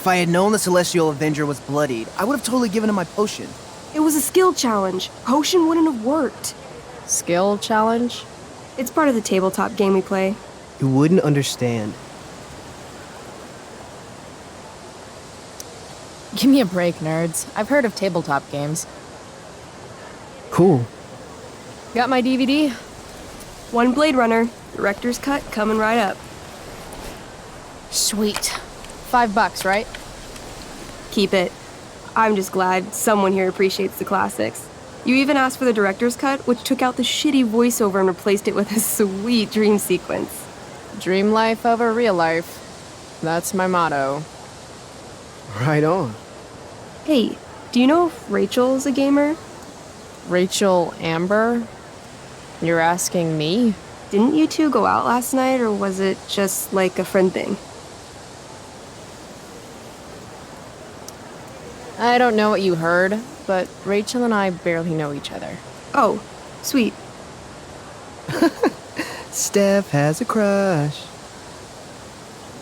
If I had known the Celestial Avenger was bloodied, I would have totally given him my potion. It was a skill challenge. Potion wouldn't have worked. Skill challenge? It's part of the tabletop game we play. You wouldn't understand. Give me a break, nerds. I've heard of tabletop games. Cool. Got my DVD? One Blade Runner, director's cut coming right up. Sweet. $5, right? Keep it. I'm just glad someone here appreciates the classics. You even asked for the director's cut, which took out the shitty voiceover and replaced it with a sweet dream sequence. Dream life over real life. That's my motto. Right on. Hey, do you know if Рэйчel's a gamer? Рэйchel Amber? You're asking me? Didn't you two go out last night, or was it just like a friend thing? I don't know what you heard, but Рэйchel and I barely know each other. Oh, sweet. Steph has a crush.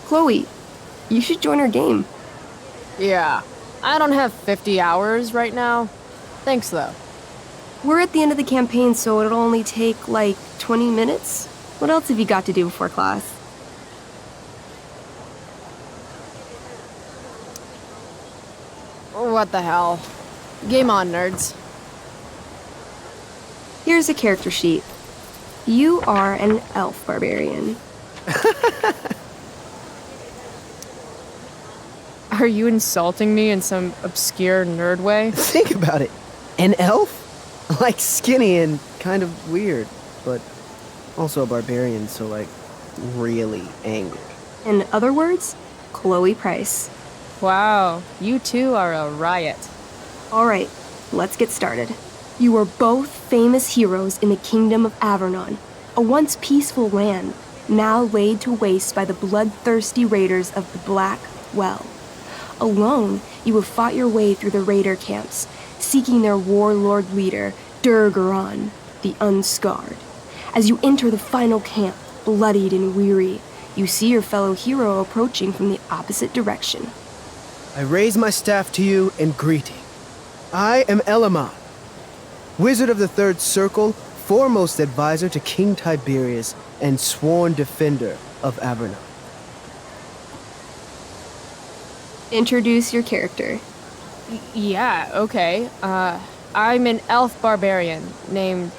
Chloe, you should join our game. Yeah, I don't have 50 hours right now. Thanks, though. We're at the end of the campaign, so it'll only take, like, 20 minutes. What else have you got to do before class? What the hell? Game on, nerds. Here's a character sheet. You are an elf barbarian. Are you insulting me in some obscure nerd way? Think about it. An elf? Like skinny and kind of weird, but also a barbarian, so like really angry. In other words, Chloe Price. Wow, you two are a riot. All right, let's get started. You are both famous heroes in the Kingdom of Avernon, a once peaceful land, now laid to waste by the bloodthirsty raiders of the Black Well. Alone, you have fought your way through the raider camps, seeking their warlord leader, Durgaron, the Unscarred. As you enter the final camp, bloodied and weary, you see your fellow hero approaching from the opposite direction. I raise my staff to you in greeting. I am Elamon, Wizard of the Third Circle, foremost advisor to King Tiberius, and sworn defender of Avernon. Introduce your character. Yeah, okay. I'm an elf barbarian named,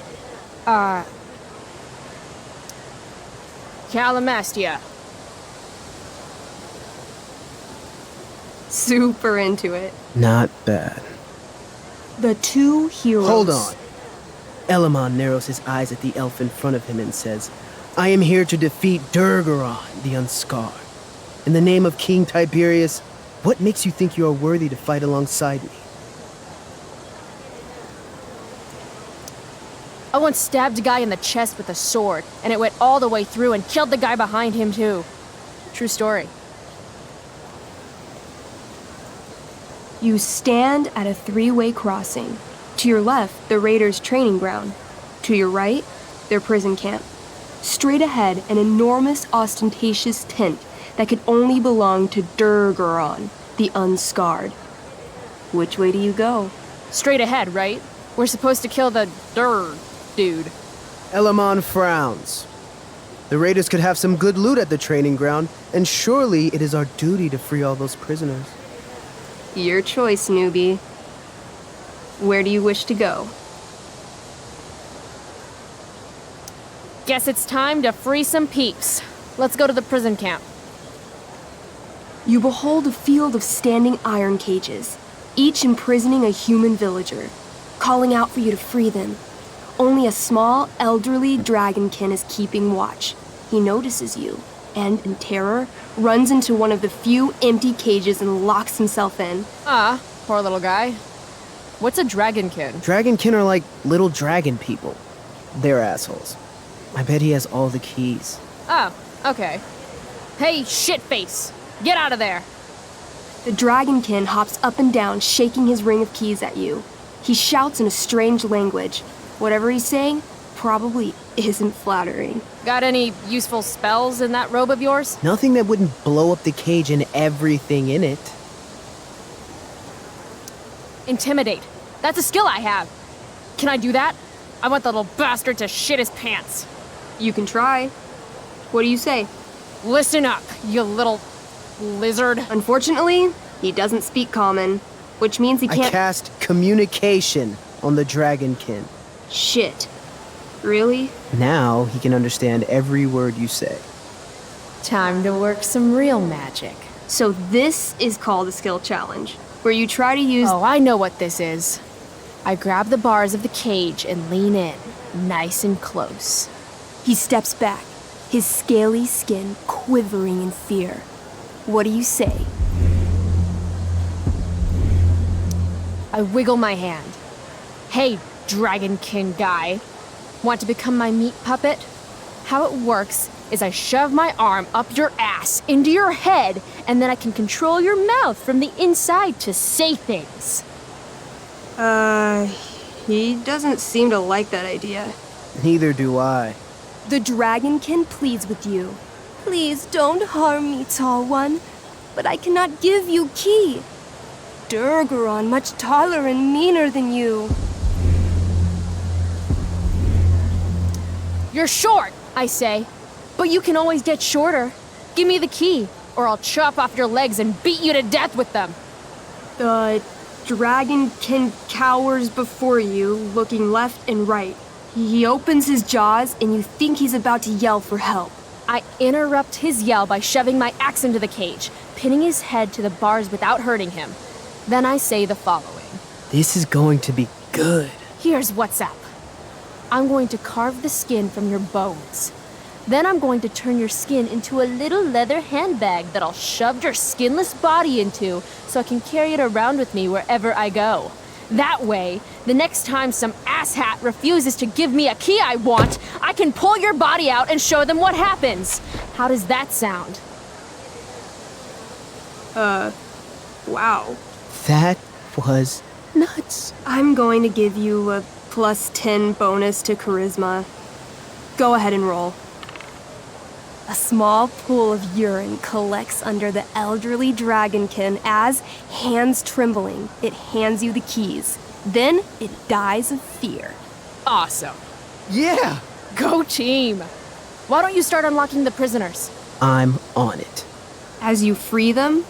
Calamastia. Super into it. Not bad. The two heroes. Hold on. Elamon narrows his eyes at the elf in front of him and says, I am here to defeat Durgaron, the Unscarred. In the name of King Tiberius, what makes you think you are worthy to fight alongside me? I once stabbed a guy in the chest with a sword, and it went all the way through and killed the guy behind him, too. True story. You stand at a three-way crossing. To your left, the raiders' training ground. To your right, their prison camp. Straight ahead, an enormous, ostentatious tent that could only belong to Durgaron, the Unscarred. Which way do you go? Straight ahead, right? We're supposed to kill the dude. Elamon frowns. The raiders could have some good loot at the training ground, and surely it is our duty to free all those prisoners. Your choice, newbie. Where do you wish to go? Guess it's time to free some peeps. Let's go to the prison camp. You behold a field of standing iron cages, each imprisoning a human villager, calling out for you to free them. Only a small, elderly dragonkin is keeping watch. He notices you, and, in terror, runs into one of the few empty cages and locks himself in. Ah, poor little guy. What's a dragonkin? Dragonkin are like little dragon people. They're assholes. I bet he has all the keys. Oh, okay. Hey, shitface! Get out of there! The dragonkin hops up and down, shaking his ring of keys at you. He shouts in a strange language. Whatever he's saying probably isn't flattering. Got any useful spells in that robe of yours? Nothing that wouldn't blow up the cage and everything in it. Intimidate. That's a skill I have. Can I do that? I want the little bastard to shit his pants. You can try. What do you say? Listen up, you little lizard. Unfortunately, he doesn't speak common, which means he I can't- cast communication on the dragonkin. Shit. Really? Now he can understand every word you say. Time to work some real magic. So this is called a skill challenge, where you try to use- Oh, I know what this is. I grab the bars of the cage and lean in, nice and close. He steps back, his scaly skin quivering in fear. What do you say? I wiggle my hand. Hey, dragonkin guy. Want to become my meat puppet? How it works is I shove my arm up your ass into your head, and then I can control your mouth from the inside to say things. He doesn't seem to like that idea. Neither do I. The dragonkin pleads with you. Please don't harm me, tall one, but I cannot give you key. Durgaron much taller and meaner than you. You're short, I say, but you can always get shorter. Give me the key, or I'll chop off your legs and beat you to death with them. The dragonkin cowers before you, looking left and right. He opens his jaws, and you think he's about to yell for help. I interrupt his yell by shoving my axe into the cage, pinning his head to the bars without hurting him. Then I say the following. This is going to be good. Here's what's up. I'm going to carve the skin from your bones. Then I'm going to turn your skin into a little leather handbag that I'll shove your skinless body into so I can carry it around with me wherever I go. That way, the next time some asshat refuses to give me a key I want, I can pull your body out and show them what happens. How does that sound? Wow. That was nuts. I'm going to give you a +10 bonus to charisma. Go ahead and roll. A small pool of urine collects under the elderly dragonkin as, hands trembling, it hands you the keys. Then it dies of fear. Awesome. Yeah, Go team. Why don't you start unlocking the prisoners? I'm on it. As you free them,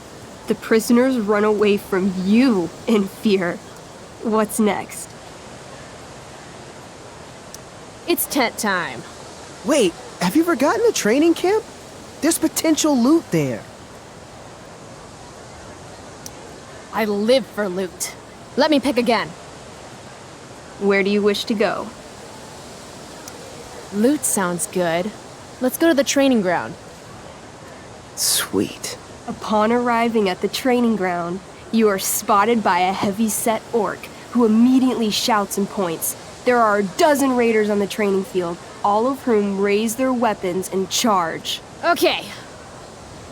the prisoners run away from you in fear. What's next? It's tent time. Wait, have you forgotten the training camp? There's potential loot there. I live for loot. Let me pick again. Where do you wish to go? Loot sounds good. Let's go to the training ground. Sweet. Upon arriving at the training ground, you are spotted by a heavy-set orc who immediately shouts and points. There are a dozen raiders on the training field, all of whom raise their weapons and charge. Okay.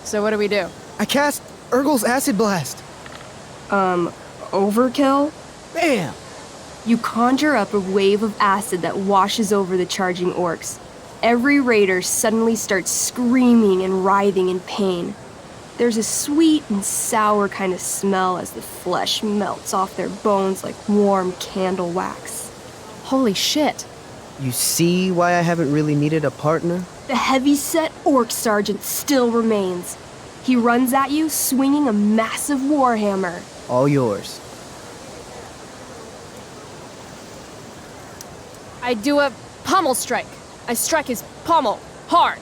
So what do we do? I cast Urgel's Acid Blast. Overkill? Bam! You conjure up a wave of acid that washes over the charging orcs. Every raider suddenly starts screaming and writhing in pain. There's a sweet and sour kind of smell as the flesh melts off their bones like warm candle wax. Holy shit. You see why I haven't really needed a partner? The heavy-set orc sergeant still remains. He runs at you, swinging a massive warhammer. All yours. I do a pommel strike. I strike his pommel hard.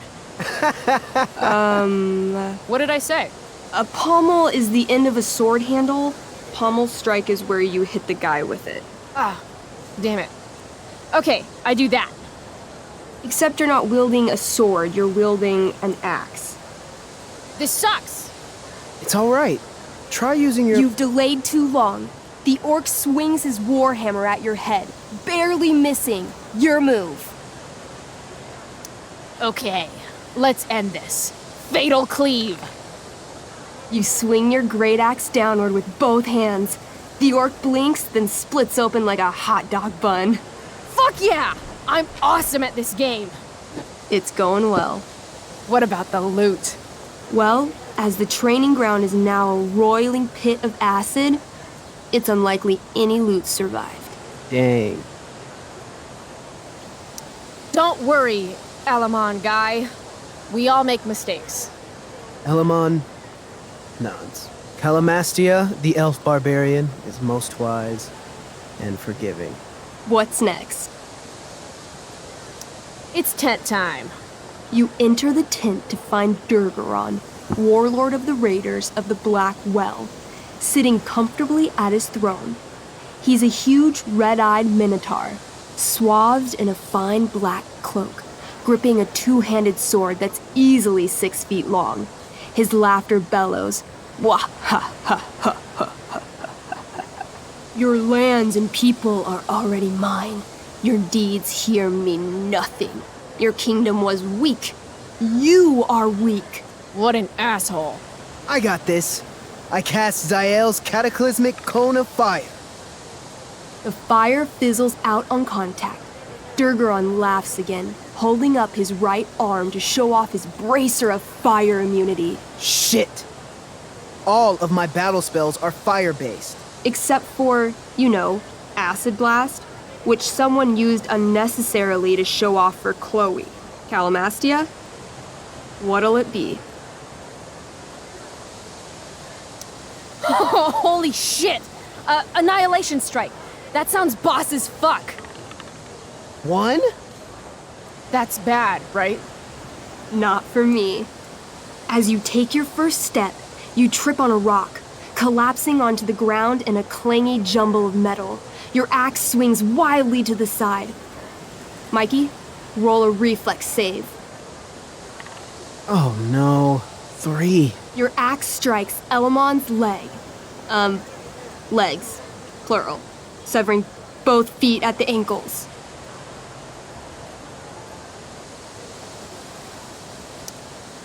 What did I say? A pommel is the end of a sword handle. Pommel strike is where you hit the guy with it. Ah, damn it. Okay, I do that. Except you're not wielding a sword, you're wielding an axe. This sucks. It's all right. Try using your... You've delayed too long. The orc swings his warhammer at your head, barely missing. Your move. Okay, let's end this. Fatal cleave. You swing your great axe downward with both hands. The orc blinks, then splits open like a hot dog bun. Fuck yeah! I'm awesome at this game. It's going well. What about the loot? Well, as the training ground is now a roiling pit of acid, It's unlikely any loot survived. Dang. Don't worry, Elamon guy. We all make mistakes. Elamon nods. Calamastia, the elf barbarian, is most wise and forgiving. What's next? It's tent time. You enter the tent to find Durgaron, warlord of the Raiders of the Black Well, sitting comfortably at his throne. He's a huge red-eyed minotaur, swathed in a fine black cloak, gripping a two-handed sword that's easily 6 feet long. His laughter bellows, "Wah ha ha ha ha ha ha. Your lands and people are already mine. Your deeds here mean nothing. Your kingdom was weak. You are weak." What an asshole. I got this. I cast Zael's cataclysmic cone of fire. The fire fizzles out on contact. Durgaron laughs again, holding up his right arm to show off his bracer of fire immunity. Shit! All of my battle spells are fire-based. Except for, Acid Blast, which someone used unnecessarily to show off for Chloe. Calamastia? What'll it be? Oh, holy shit! Annihilation Strike. That sounds boss as fuck. One? That's bad, right? Not for me. As you take your first step, you trip on a rock, collapsing onto the ground in a clangy jumble of metal. Your axe swings wildly to the side. Mikey, roll a reflex save. Oh no. 3. Your axe strikes Elamon's leg. Legs. Plural. Severing both feet at the ankles.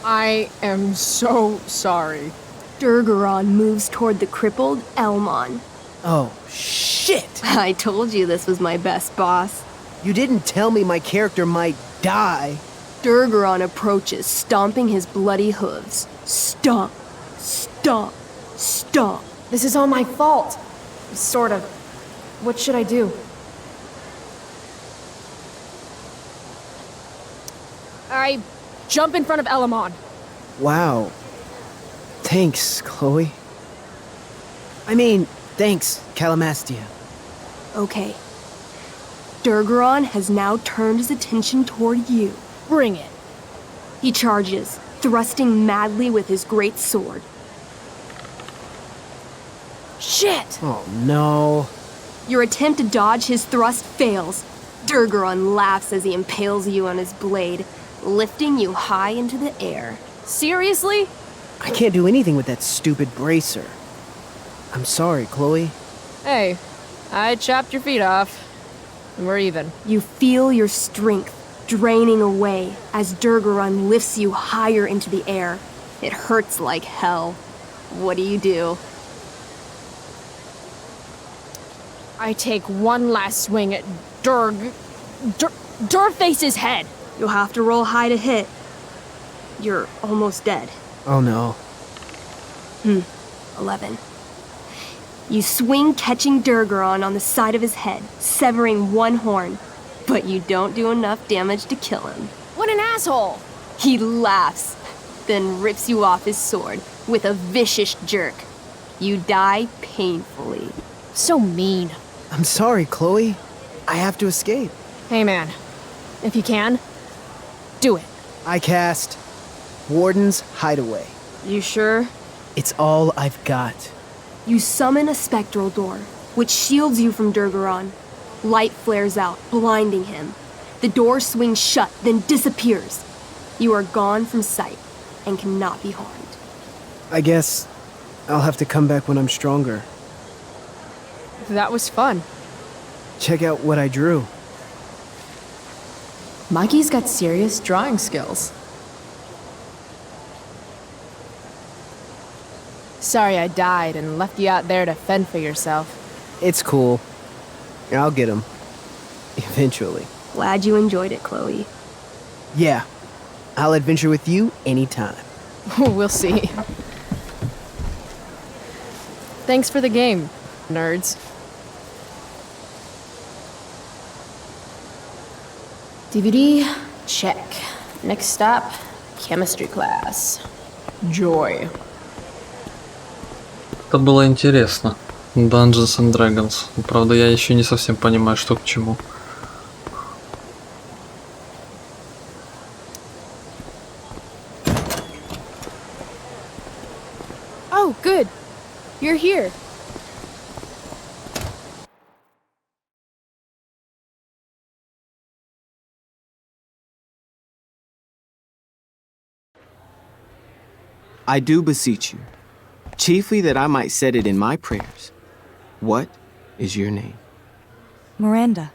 I am so sorry. Durgaron moves toward the crippled Elmon. Oh, shit! I told you this was my best boss. You didn't tell me my character might die. Durgaron approaches, stomping his bloody hooves. Stomp, stomp, stomp. This is all my fault. Sort of. What should I do? I jump in front of Elamon. Wow. Thanks, Chloe. Thanks, Calamastia. Okay. Durgaron has now turned his attention toward you. Bring it. He charges, thrusting madly with his great sword. Shit! Oh no. Your attempt to dodge his thrust fails. Durgaron laughs as he impales you on his blade, lifting you high into the air. Seriously? I can't do anything with that stupid bracer. I'm sorry, Chloe. Hey, I chopped your feet off. And we're even. You feel your strength draining away as Durgaron lifts you higher into the air. It hurts like hell. What do? I take one last swing at Durface's head. You'll have to roll high to hit. You're almost dead. Oh no. 11. You swing, catching Durgaron on the side of his head, severing one horn, but you don't do enough damage to kill him. What an asshole! He laughs, then rips you off his sword with a vicious jerk. You die painfully. So mean. I'm sorry, Chloe. I have to escape. Hey man, if you can, do it. I cast Warden's Hideaway. You sure? It's all I've got. You summon a spectral door, which shields you from Durgaron. Light flares out, blinding him. The door swings shut, then disappears. You are gone from sight and cannot be harmed. I guess I'll have to come back when I'm stronger. That was fun. Check out what I drew. Mikey's got serious drawing skills. Sorry I died and left you out there to fend for yourself. It's cool. I'll get him. Eventually. Glad you enjoyed it, Chloe. Yeah. I'll adventure with you anytime. We'll see. Thanks for the game. Nerds. DVD, check. Next stop, chemistry class. Joy. Это было интересно. Dungeons and Dragons. Правда, я еще не совсем понимаю, что к чему. Oh, good. You're here. I do beseech you, chiefly that I might set it in my prayers. What is your name? Miranda.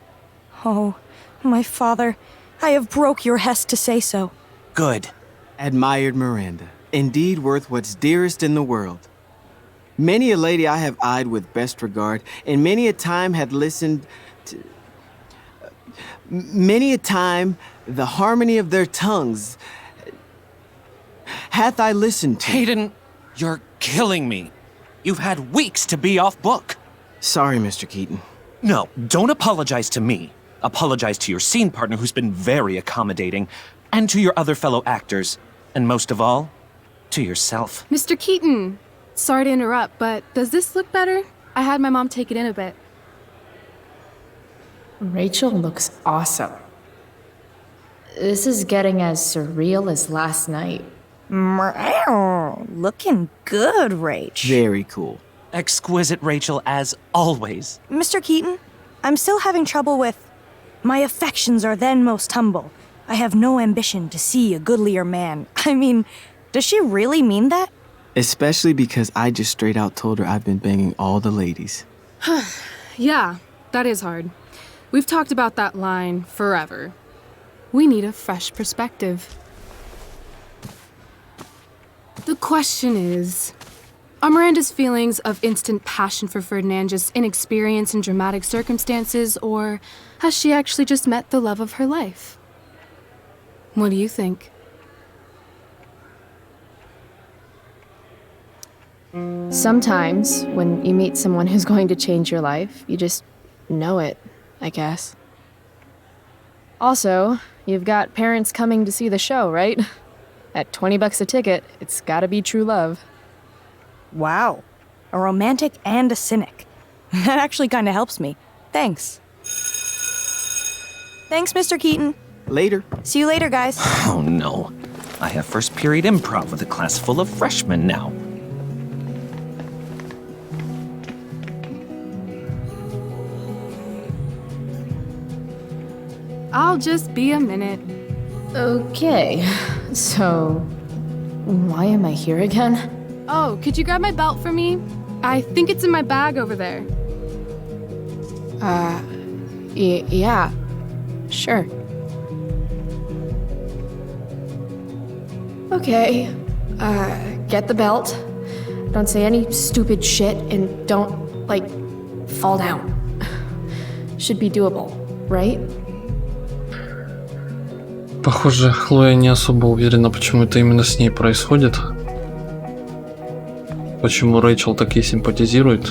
Oh, my father, I have broke your hest to say so. Good. Admired Miranda, indeed worth what's dearest in the world. Many a lady I have eyed with best regard, and many a time had listened to... Many a time the harmony of their tongues hath I listened to. Hayden, you're killing me. You've had weeks to be off book. Sorry, Mr. Keaton. No, don't apologize to me. Apologize to your scene partner who's been very accommodating, and to your other fellow actors, and most of all, to yourself. Mr. Keaton, sorry to interrupt, but does this look better? I had my mom take it in a bit. Rachel looks awesome. This is getting as surreal as last night. Looking good, Rach. Very cool. Exquisite, Rachel, as always. Mr. Keaton, I'm still having trouble with... My affections are then most humble. I have no ambition to see a goodlier man. I mean, does she really mean that? Especially because I just straight out told her I've been banging all the ladies. Yeah, that is hard. We've talked about that line forever. We need a fresh perspective. The question is, are Miranda's feelings of instant passion for Ferdinand just inexperience in dramatic circumstances, or has she actually just met the love of her life? What do you think? Sometimes, when you meet someone who's going to change your life, you just know it, I guess. Also, you've got parents coming to see the show, right? At $20 a ticket, it's gotta be true love. Wow. A romantic and a cynic. That actually kind of helps me. Thanks. Thanks, Mr. Keaton. Later. See you later, guys. Oh no. I have first period improv with a class full of freshmen now. I'll just be a minute. Okay, so why am I here again? Oh, could you grab my belt for me? I think it's in my bag over there. Yeah, sure. Okay, get the belt. Don't say any stupid shit and don't, like, fall down. Should be doable, right? Похоже, Хлоя не особо уверена, почему это именно с ней происходит. Почему Рэйчел так ей симпатизирует.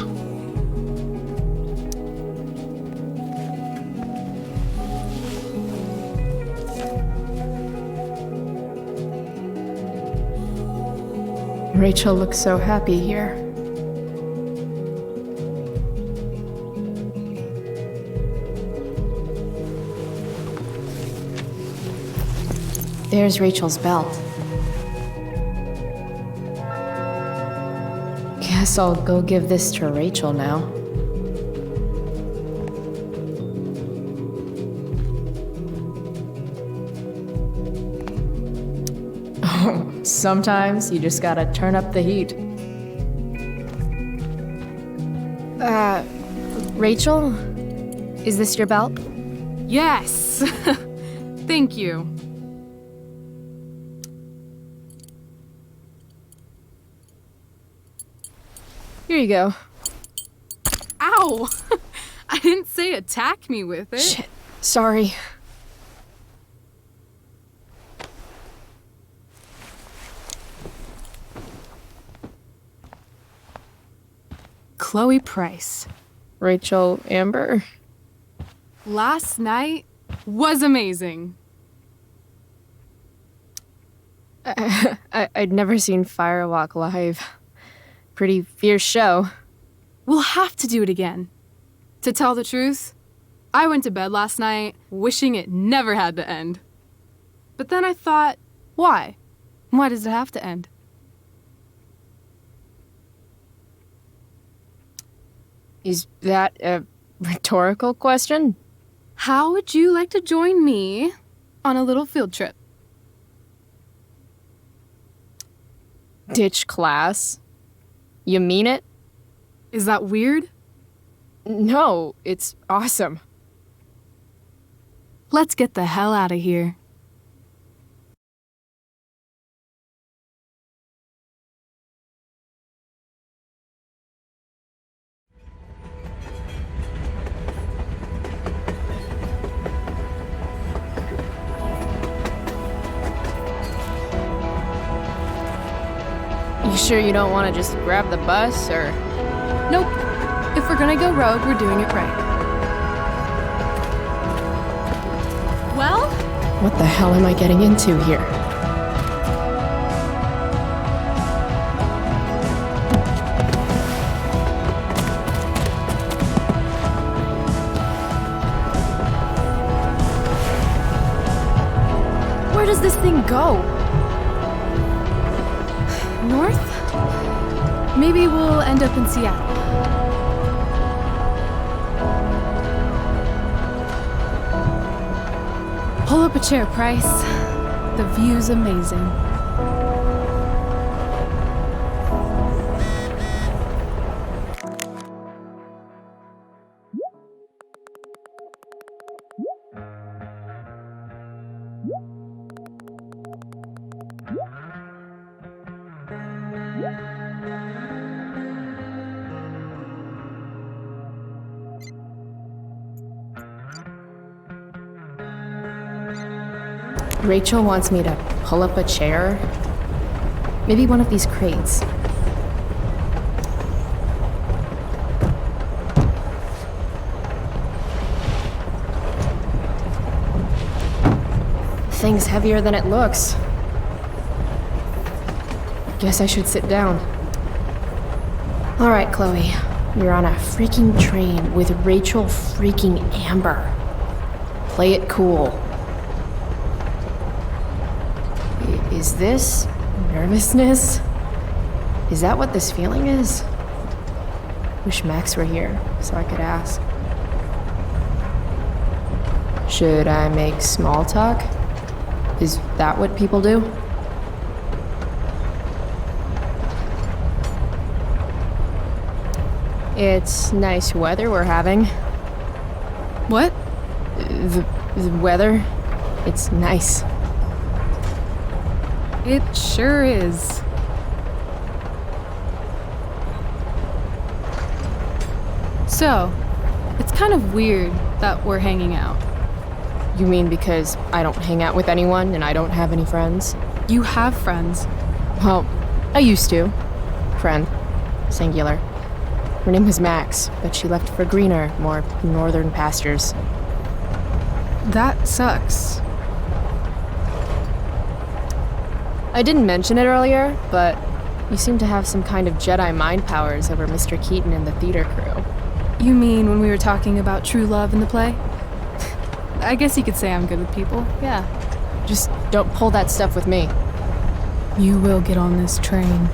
Rachel looks so happy here. There's Rachel's belt. Guess I'll go give this to Rachel now. Oh, sometimes you just gotta turn up the heat. Rachel? Is this your belt? Yes! Thank you. Here you go. Ow! I didn't say attack me with it. Shit. Sorry. Chloe Price. Рэйчел Amber? Last night was amazing. I'd never seen Firewalk live. Pretty fierce show. We'll have to do it again. To tell the truth, I went to bed last night wishing it never had to end. But then I thought, why? Why does it have to end? Is that a rhetorical question? How would you like to join me on a little field trip? Ditch class? You mean it? Is that weird? No, it's awesome. Let's get the hell out of here. You sure you don't want to just grab the bus, or...? Nope. If we're gonna go rogue, we're doing it right. Well? What the hell am I getting into here? Where does this thing go? North? Maybe we'll end up in Seattle. Pull up a chair, Price. The view's amazing. Рэйчel wants me to pull up a chair. Maybe one of these crates. Thing's heavier than it looks. Guess I should sit down. All right, Chloe. You're on a freaking train with Рэйчel freaking Amber. Play it cool. Is this nervousness? Is that what this feeling is? Wish Max were here so I could ask. Should I make small talk? Is that what people do? It's nice weather we're having. What? The weather, it's nice. It sure is. So, it's kind of weird that we're hanging out. You mean because I don't hang out with anyone and I don't have any friends? You have friends. Well, I used to. Friend. Singular. Her name was Max, but she left for greener, more northern pastures. That sucks. I didn't mention it earlier, but you seem to have some kind of Jedi mind powers over Mr. Keaton and the theater crew. You mean when we were talking about true love in the play? I guess you could say I'm good with people, yeah. Just don't pull that stuff with me. You will get on this train.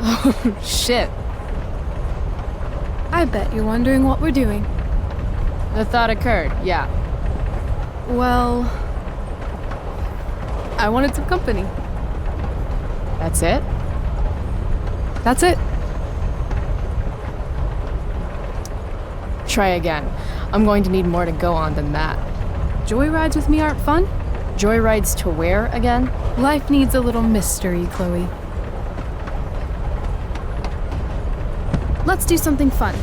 Oh, shit. I bet you're wondering what we're doing. The thought occurred, yeah. Well, I wanted some company. That's it? That's it. Try again. I'm going to need more to go on than that. Joyrides with me aren't fun? Joyrides to where again? Life needs a little mystery, Chloe. Let's do something fun.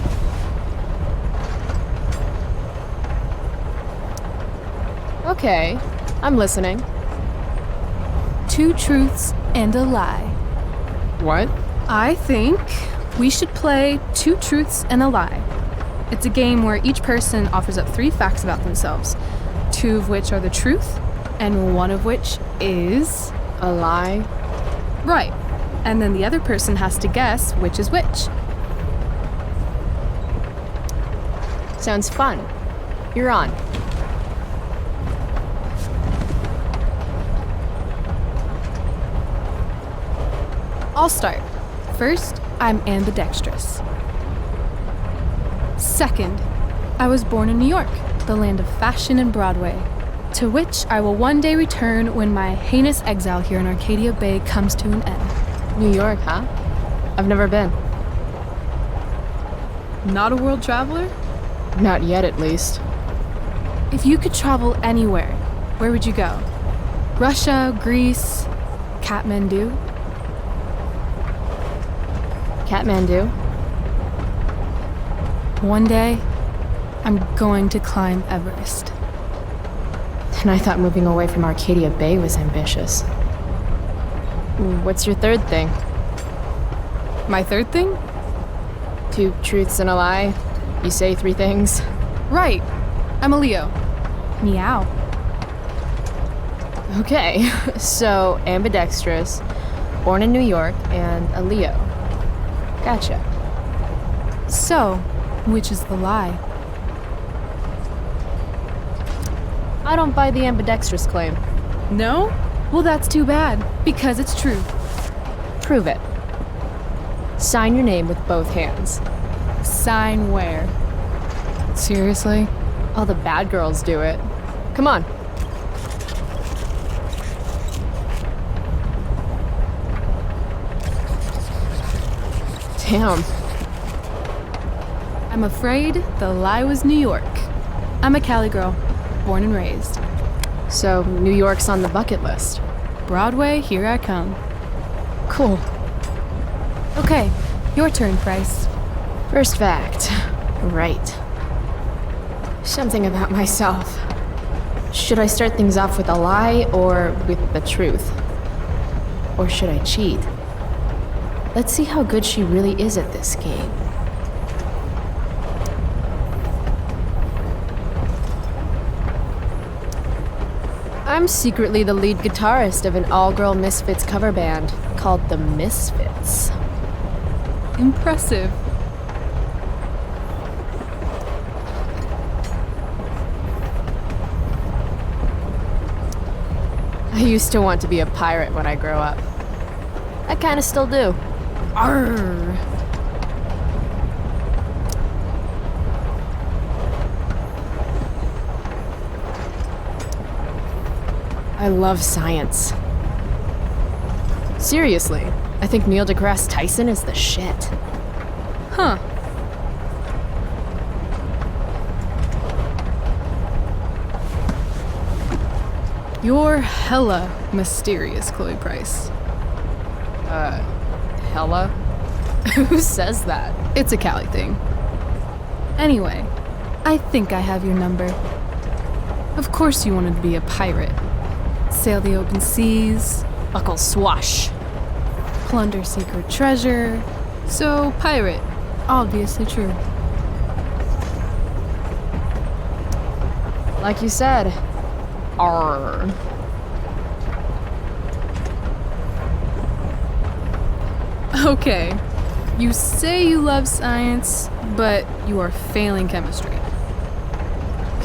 Okay, I'm listening. 2 truths and a lie. What? I think We should play 2 truths and a lie. It's a game where each person offers up 3 facts about themselves, 2 of which are the truth, and 1 of which is A lie? right. And then the other person has to guess which is which. Sounds fun. You're on. I'll start. First, I'm ambidextrous. Second, I was born in New York, the land of fashion and Broadway, to which I will one day return when my heinous exile here in Arcadia Bay comes to an end. New York, huh? I've never been. Not a world traveler? Not yet, at least. If you could travel anywhere, where would you go? Russia, Greece, Kathmandu? Kathmandu? One day, I'm going to climb Everest. And I thought moving away from Arcadia Bay was ambitious. What's your third thing? My third thing? 2 truths and a lie? You say 3 things? Right. I'm a Leo. Meow. Okay, so ambidextrous, born in New York, and a Leo. Gotcha. So, which is the lie? I don't buy the ambidextrous claim. No? Well, that's too bad, because it's true. Prove it. Sign your name with both hands. Sign where? Seriously? All the bad girls do it. Come on. Damn. I'm afraid the lie was New York. I'm a Cali girl, born and raised. So, New York's on the bucket list. Broadway, here I come. Cool. Okay, your turn, Price. First fact. Right. Something about myself. Should I start things off with a lie or with the truth? Or should I cheat? Let's see how good she really is at this game. I'm secretly the lead guitarist of an all-girl Misfits cover band called the Misfits. Impressive. I used to want to be a pirate when I grow up. I kinda still do. Arr. I love science. Seriously, I think Neil deGrasse Tyson is the shit. Huh. You're hella mysterious, Chloe Price. Hella? Who says that? It's a Cali thing. Anyway, I think I have your number. Of course you wanted to be a pirate. Sail the open seas, Buckle swash. plunder secret treasure. So, pirate. Obviously true. Like you said. Arr. Okay. You say you love science, but you are failing chemistry.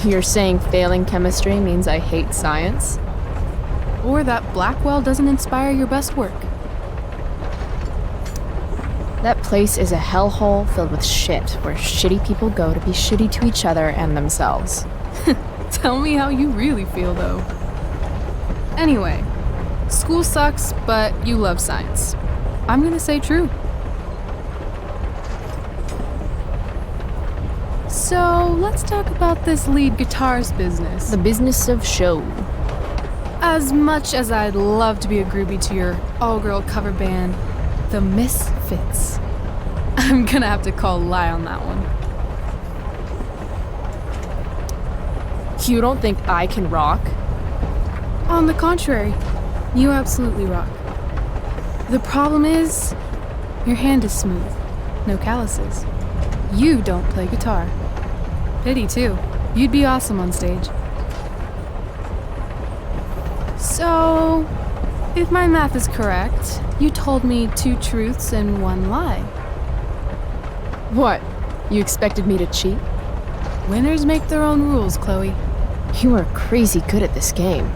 You're saying failing chemistry means I hate science? Or that Blackwell doesn't inspire your best work. That place is a hellhole filled with shit where shitty people go to be shitty to each other and themselves. Tell me how you really feel, though. Anyway, school sucks, but you love science. I'm gonna say true. So, let's talk about this lead guitarist business. The business of show. As much as I'd love to be a groupie to your all-girl cover band, the Misfits, I'm gonna have to call lie on that one. You don't think I can rock? On the contrary, you absolutely rock. The problem is, your hand is smooth. no calluses. You don't play guitar. Pity, too. You'd be awesome on stage. So, if my math is correct, you told me 2 truths and 1 lie. What? You expected me to cheat? Winners make their own rules, Chloe. You are crazy good at this game.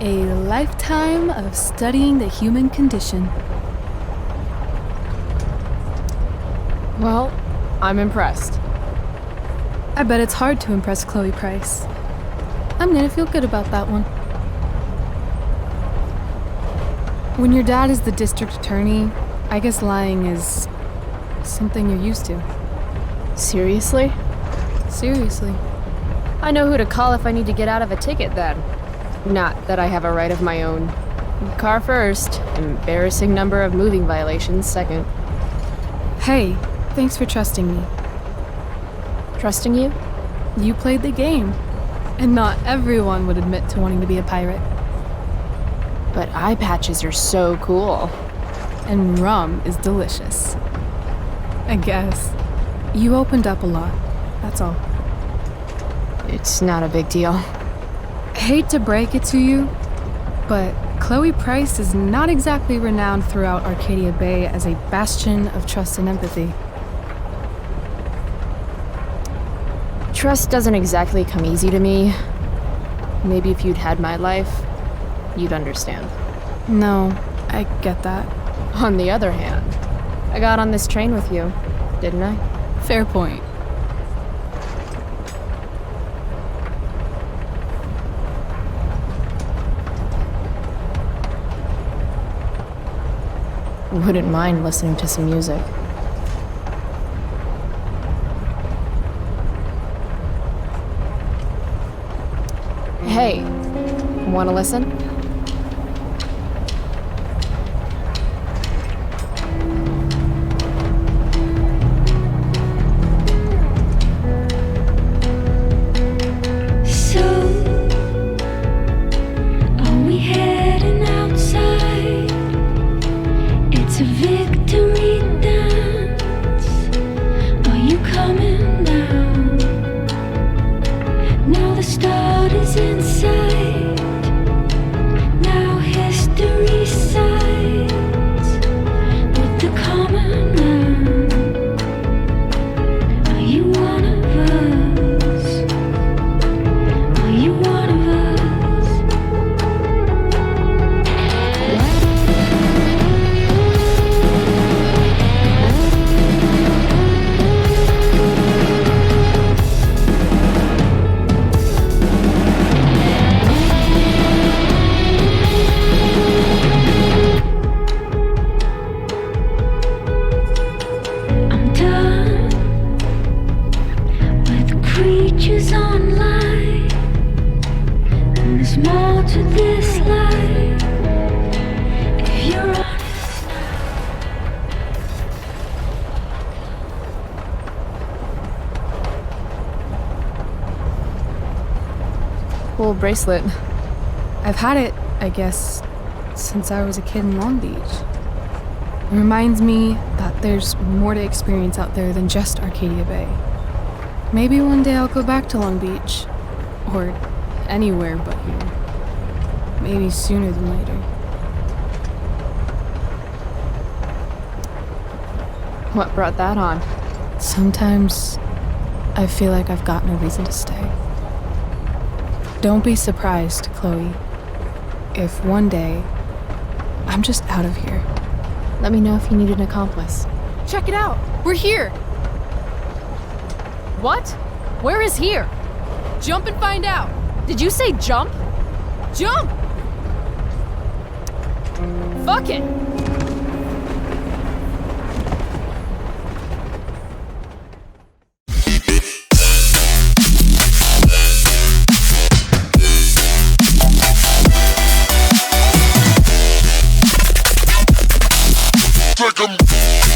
A lifetime of studying the human condition. Well, I'm impressed. I bet it's hard to impress Chloe Price. I'm gonna feel good about that one. When your dad is the district attorney, I guess lying is something you're used to. Seriously? Seriously. I know who to call if I need to get out of a ticket then. Not that I have a right of my own. Car first, embarrassing number of moving violations second. Hey, thanks for trusting me. Trusting you? You played the game. And not everyone would admit to wanting to be a pirate. But eye patches are so cool. And rum is delicious. I guess. You opened up a lot, that's all. It's not a big deal. Hate to break it to you, but Chloe Price is not exactly renowned throughout Arcadia Bay as a bastion of trust and empathy. Trust doesn't exactly come easy to me. Maybe if you'd had my life, you'd understand. No, I get that. On the other hand, I got on this train with you, didn't I? Fair point. Wouldn't mind listening to some music. Hey, wanna listen? So, are we heading outside? It's a victory dance. Are you coming down? Now the start is in sight. Now history sides with the common man. Are you one of us? Are you one of us? I'm done with creatures online, and there's more to this life. If you're honest Cool bracelet. I've had it, I guess, since I was a kid in Long Beach. It reminds me that there's more to experience out there than just Arcadia Bay. Maybe one day I'll go back to Long Beach. Or anywhere but here. Maybe sooner than later. What brought that on? Sometimes I feel like I've got no reason to stay. Don't be surprised, Chloe, if one day I'm just out of here. Let me know if you need an accomplice. Check it out! We're here! What? Where is here? Jump and find out! Did you say jump? Jump! Fuck it! Take 'em.